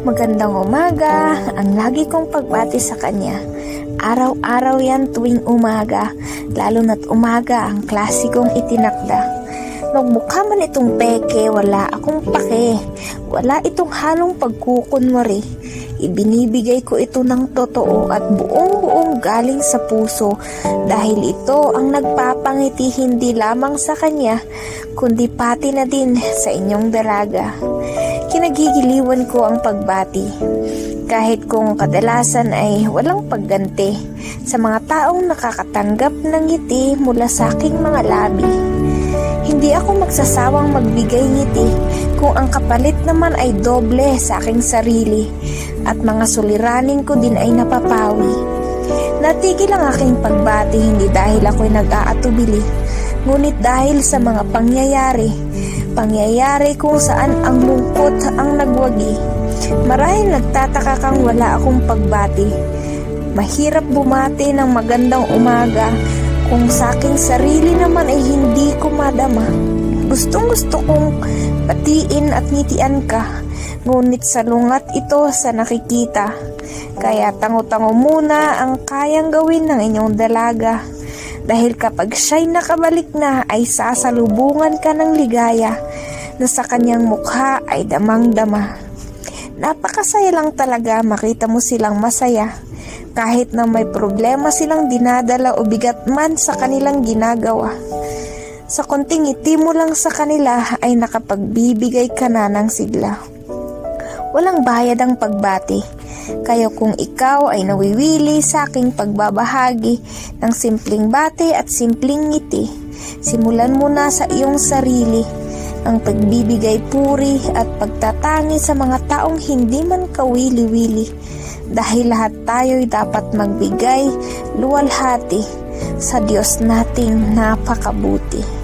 Magandang umaga, ang lagi kong pagbati sa kanya. Araw-araw yan tuwing umaga, lalo na't umaga ang klasikong itinakda. Magmukha man itong peke, wala akong pake. Wala itong halong pagkukunwari. Ibinibigay ko ito ng totoo at buong-buong galing sa puso dahil ito ang nagpapangiti hindi lamang sa kanya kundi pati na din sa inyong dalaga. Kinagigiliwan ko ang pagbati kahit kung kadalasan ay walang pagganti sa mga taong nakakatanggap ng ngiti mula sa aking mga labi. Hindi ako magsasawang magbigay ngiti kung ang kapalit naman ay doble sa aking sarili at mga suliranin ko din ay napapawi. Natigil ang aking pagbati hindi dahil ako'y nag-aatubili, ngunit dahil sa mga pangyayari kung saan ang lungkot ang nagwagi. Marahil nagtataka kang wala akong pagbati. Mahirap bumati ng magandang umaga kung sa aking sarili naman ay hindi ko madama. Gustong-gusto kong patiin at ngitian ka, ngunit salungat ito sa nakikita. Kaya tango-tango muna ang kayang gawin ng inyong dalaga. Dahil kapag siya'y nakabalik na ay sasalubungan ka ng ligaya na sa kanyang mukha ay damang-dama. Napakasaya lang talaga makita mo silang masaya. Kahit na may problema silang dinadala o bigat man sa kanilang ginagawa. Sa konting ngiti mo lang sa kanila ay nakapagbibigay ka na ng sigla. Walang bayad ang pagbati. Kaya kung ikaw ay nawiwili sa aking pagbabahagi ng simpleng bati at simpleng ngiti, simulan mo na sa iyong sarili ang pagbibigay puri at pagtatangi sa mga taong hindi man kawili-wili. Dahil lahat tayo'y dapat magbigay luwalhati sa Diyos nating napakabuti.